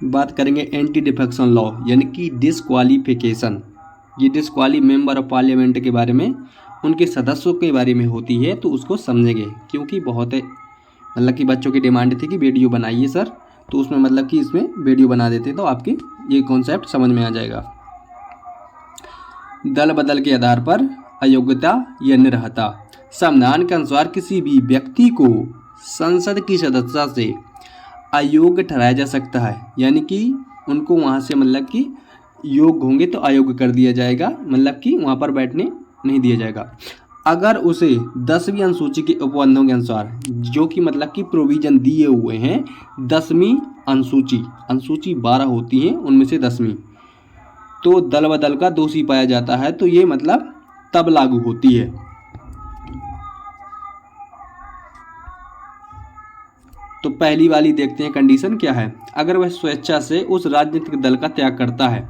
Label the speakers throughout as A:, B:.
A: बात करेंगे anti defection law यानी कि डिस्क्वालिफिकेशन। ये डिस्क्वाली मेंबर ऑफ पार्लियामेंट के बारे में, उनके सदस्यों के बारे में होती है, तो उसको समझेंगे क्योंकि बहुत मतलब कि बच्चों की डिमांड थी कि वीडियो बनाइए सर, तो उसमें मतलब कि इसमें वीडियो बना देते तो आपकी ये कॉन्सेप्ट समझ में आ जाएगा। दल बदल के आधार पर अयोग्यता या निरर्हता। संविधान के अनुसार किसी भी व्यक्ति को संसद की सदस्यता से अयोग्य ठहराया जा सकता है, यानी कि उनको वहाँ से मतलब कि योग्य होंगे तो अयोग्य कर दिया जाएगा, मतलब कि वहाँ पर बैठने नहीं दिया जाएगा अगर उसे 10वीं अनुसूची के उपबंधों के अनुसार, जो कि मतलब कि प्रोविजन दिए हुए हैं 10वीं अनुसूची 12 होती हैं, उनमें से 10वीं, तो दल बदल का दोषी पाया जाता है तो ये मतलब तब लागू होती है। तो पहली वाली देखते हैं कंडीशन क्या है। अगर वह स्वेच्छा से उस राजनीतिक दल का त्याग करता है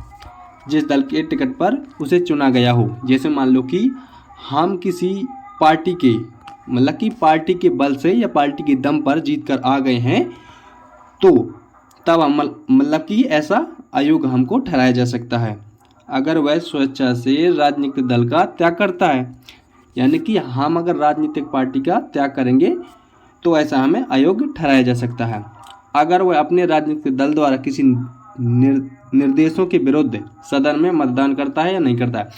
A: जिस दल के टिकट पर उसे चुना गया हो। जैसे मान लो कि हम किसी पार्टी के मतलब कि पार्टी के बल से या पार्टी के दम पर जीत कर आ गए हैं, तो तब हम मतलब कि ऐसा अयोग्य हमको ठहराया जा सकता है। अगर वह स्वेच्छा से राजनीतिक दल का त्याग करता है, यानी कि हम अगर राजनीतिक पार्टी का त्याग करेंगे तो ऐसा हमें अयोग्य ठहराया जा सकता है। अगर वह अपने राजनीतिक दल द्वारा किसी निर्देशों के विरुद्ध सदन में मतदान करता है या नहीं करता है,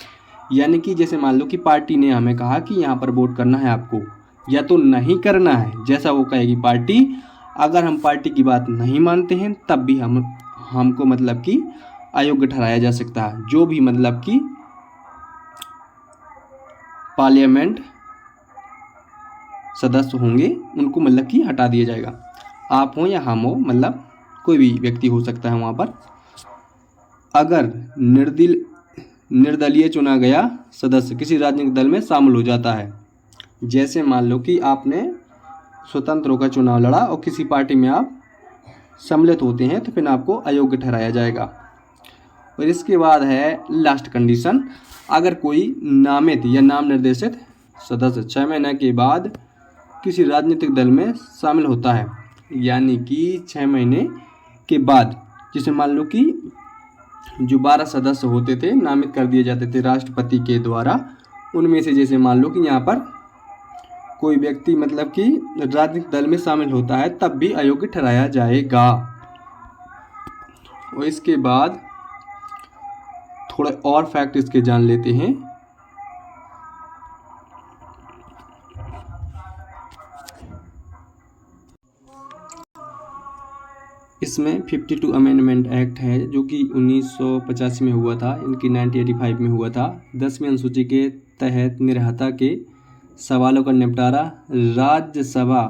A: यानी कि जैसे मान लो कि पार्टी ने हमें कहा कि यहाँ पर वोट करना है आपको या तो नहीं करना है, जैसा वो कहेगी पार्टी, अगर हम पार्टी की बात नहीं मानते हैं तब भी हमको मतलब कि अयोग्य ठहराया जा सकता है। जो भी मतलब कि पार्लियामेंट सदस्य होंगे उनको मतलब कि हटा दिया जाएगा। आप हो या हम हो, मतलब कोई भी व्यक्ति हो सकता है वहाँ पर। अगर निर्दलीय चुना गया सदस्य किसी राजनीतिक दल में शामिल हो जाता है, जैसे मान लो कि आपने स्वतंत्र होकर चुनाव लड़ा और किसी पार्टी में आप सम्मिलित होते हैं, तो फिर आपको अयोग्य ठहराया जाएगा। और इसके बाद है लास्ट कंडीशन, अगर कोई नामित या नाम निर्देशित सदस्य 6 महीने के बाद किसी राजनीतिक दल में शामिल होता है, यानी कि 6 महीने के बाद, जिसे मान लो कि जो 12 सदस्य होते थे नामित कर दिए जाते थे राष्ट्रपति के द्वारा, उनमें से जैसे मान लो कि यहाँ पर कोई व्यक्ति मतलब कि राजनीतिक दल में शामिल होता है तब भी अयोग्य ठहराया जाएगा। और इसके बाद थोड़े और फैक्ट इसके जान लेते हैं। इसमें 52 अमेंडमेंट एक्ट है जो कि 1985 में हुआ था, इनकी 1985 में हुआ था। 10वीं अनुसूची के तहत निरर्हता के सवालों का निपटारा राज्यसभा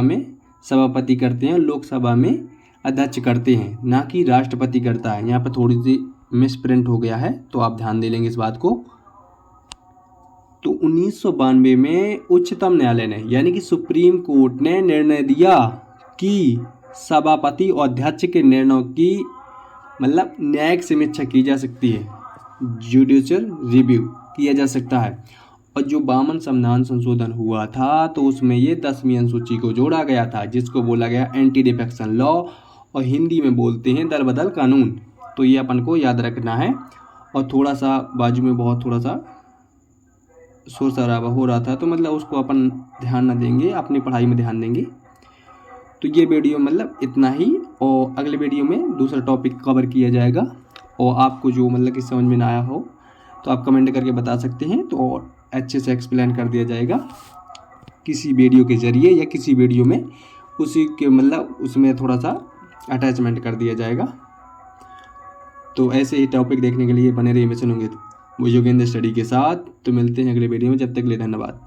A: में सभापति करते हैं, लोकसभा में अध्यक्ष करते हैं, ना कि राष्ट्रपति करता है। यहाँ पर थोड़ी सी मिसप्रिंट हो गया है तो आप ध्यान दे लेंगे इस बात को। तो 1992 में उच्चतम न्यायालय ने यानी कि सुप्रीम कोर्ट ने निर्णय दिया कि सभापति और अध्यक्ष के निर्णयों की मतलब न्यायिक समीक्षा की जा सकती है, जुडिशियल रिव्यू किया जा सकता है। और जो 52 संविधान संशोधन हुआ था तो उसमें ये 10वीं अनुसूची को जोड़ा गया था, जिसको बोला गया एंटी डिफेक्शन लॉ, और हिंदी में बोलते हैं दल बदल कानून। तो ये अपन को याद रखना है। और थोड़ा सा बाजू में बहुत थोड़ा सा शोर शराबा हो रहा था, तो मतलब उसको अपन ध्यान ना देंगे, अपनी पढ़ाई में ध्यान देंगे। तो ये वीडियो मतलब इतना ही, और अगले वीडियो में दूसरा टॉपिक कवर किया जाएगा। और आपको जो मतलब कि समझ में ना आया हो तो आप कमेंट करके बता सकते हैं, तो और अच्छे से एक्सप्लेन कर दिया जाएगा किसी वीडियो के ज़रिए, या किसी वीडियो में उसी के मतलब उसमें थोड़ा सा अटैचमेंट कर दिया जाएगा। तो ऐसे ही टॉपिक देखने के लिए बने रहिए मिशन होंगे वो योगेंद्र स्टडी के साथ। तो मिलते हैं अगले वीडियो में, जब तक के लिए धन्यवाद।